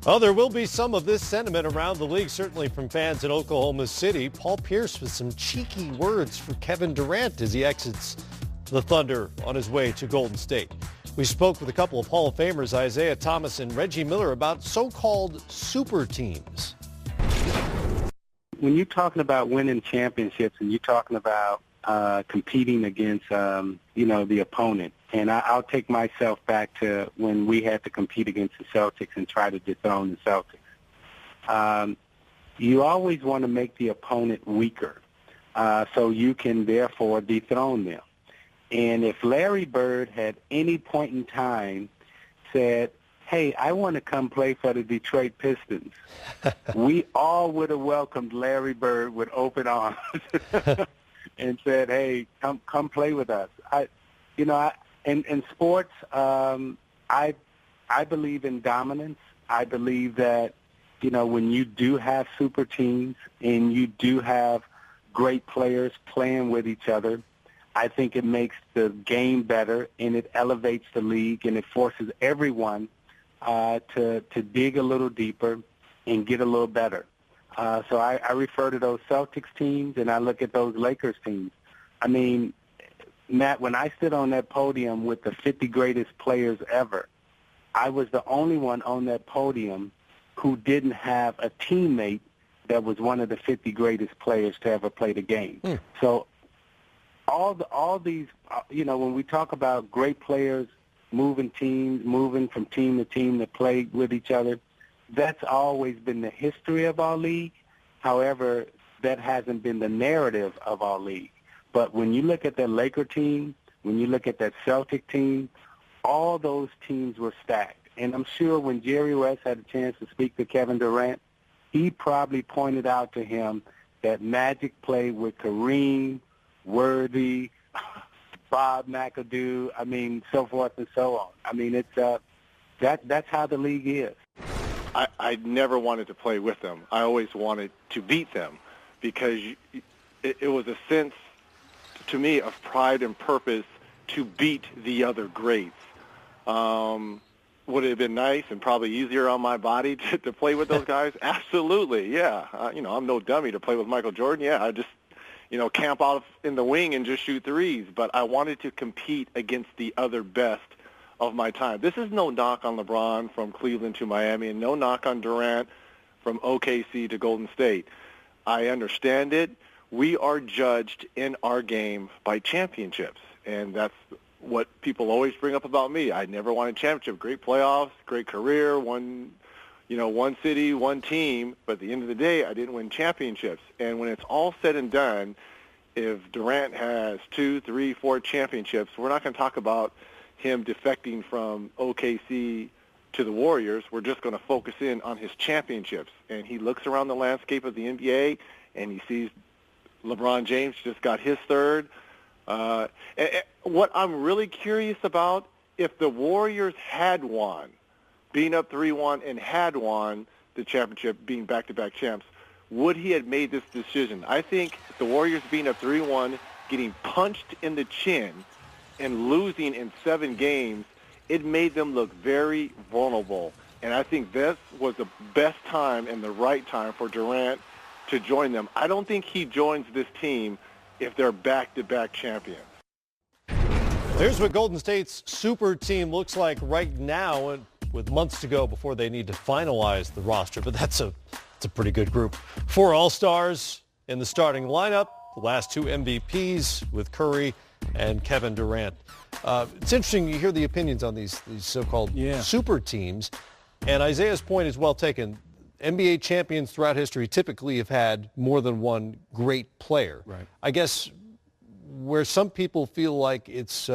Oh, there will be some of this sentiment around the league, certainly from fans in Oklahoma City. Paul Pierce with some cheeky words for Kevin Durant as he exits the Thunder on his way to Golden State. We spoke with a couple of Hall of Famers, Isiah Thomas and Reggie Miller, about so-called super teams. When you're talking about winning championships and you're talking about competing against, the opponent, and I'll take myself back to when we had to compete against the Celtics and try to dethrone the Celtics. You always want to make the opponent weaker so you can therefore dethrone them. And if Larry Bird had any point in time said, hey, I want to come play for the Detroit Pistons, we all would have welcomed Larry Bird with open arms and said, hey, come play with us. In sports, I believe in dominance. I believe that, when you do have super teams and you do have great players playing with each other, I think it makes the game better and it elevates the league and it forces everyone to dig a little deeper and get a little better. So I refer to those Celtics teams and I look at those Lakers teams. I mean, Matt, when I stood on that podium with the 50 greatest players ever, I was the only one on that podium who didn't have a teammate that was one of the 50 greatest players to ever play the game. So all these, when we talk about great players moving from team to team to play with each other, that's always been the history of our league. However, that hasn't been the narrative of our league. But when you look at that Laker team, when you look at that Celtic team, all those teams were stacked. And I'm sure when Jerry West had a chance to speak to Kevin Durant, he probably pointed out to him that Magic played with Kareem, Worthy, Bob McAdoo, so forth and so on. It's that's how the league is. I never wanted to play with them. I always wanted to beat them because it was a sense to me of pride and purpose to beat the other greats. Would it have been nice and probably easier on my body to play with those guys? Absolutely, yeah. I'm no dummy to play with Michael Jordan. Yeah, I just camp out in the wing and just shoot threes. But I wanted to compete against the other best of my time. This is no knock on LeBron from Cleveland to Miami and no knock on Durant from OKC to Golden State. I understand it. We are judged in our game by championships, and that's what people always bring up about me. I never won a championship. Great playoffs, great career, one city, one team, but at the end of the day, I didn't win championships. And when it's all said and done, if Durant has 2, 3, 4 championships, we're not going to talk about him defecting from OKC to the Warriors. We're just going to focus in on his championships. And he looks around the landscape of the NBA, and he sees LeBron James just got his third. And what I'm really curious about, if the Warriors had won, being up 3-1 and had won the championship, being back-to-back champs, would he have made this decision? I think the Warriors being up 3-1, getting punched in the chin, and losing in 7 games, it made them look very vulnerable. And I think this was the best time and the right time for Durant to join them. I don't think he joins this team if they're back-to-back champions. Here's what Golden State's super team looks like right now, and with months to go before they need to finalize the roster. But it's a pretty good group. 4 All-Stars in the starting lineup, the last 2 MVPs with Curry and Kevin Durant. It's interesting, you hear the opinions on these so-called super teams, and Isaiah's point is well taken. NBA champions throughout history typically have had more than one great player. Right. I guess where some people feel like it's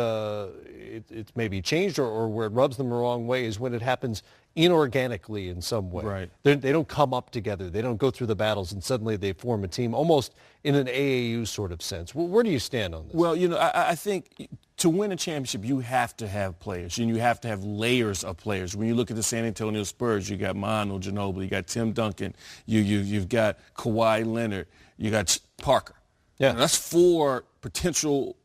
maybe changed or where it rubs them the wrong way is when it happens inorganically in some way. Right. They don't come up together. They don't go through the battles and suddenly they form a team, almost in an AAU sort of sense. Where do you stand on this? Well, I think to win a championship, you have to have players, and you have to have layers of players. When you look at the San Antonio Spurs, you got Manu Ginobili, you got Tim Duncan, you've got Kawhi Leonard, you got Parker. Yeah, that's 4 potential.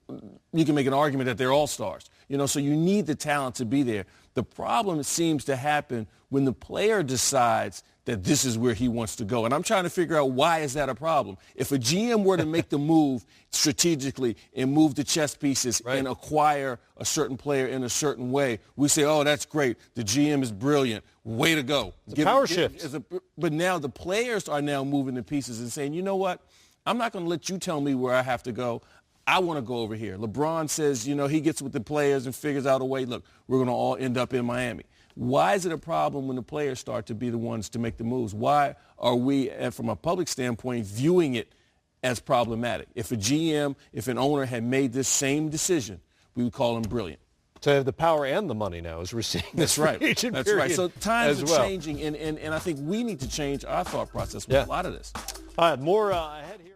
You can make an argument that they're all-stars. So you need the talent to be there. The problem seems to happen when the player decides that this is where he wants to go. And I'm trying to figure out, why is that a problem? If a GM were to make the move strategically and move the chess pieces and acquire a certain player in a certain way, we say, oh, that's great. The GM is brilliant. Way to go. It's a power shift. But now the players are now moving the pieces and saying, you know what? I'm not going to let you tell me where I have to go. I want to go over here. LeBron says, he gets with the players and figures out a way, look, we're going to all end up in Miami. Why is it a problem when the players start to be the ones to make the moves? Why are we, from a public standpoint, viewing it as problematic? If a GM, if an owner had made this same decision, we would call him brilliant. To have the power and the money now, as we're seeing. That's right. That's right. So times are changing, and I think we need to change our thought process with a lot of this. All right, more ahead here.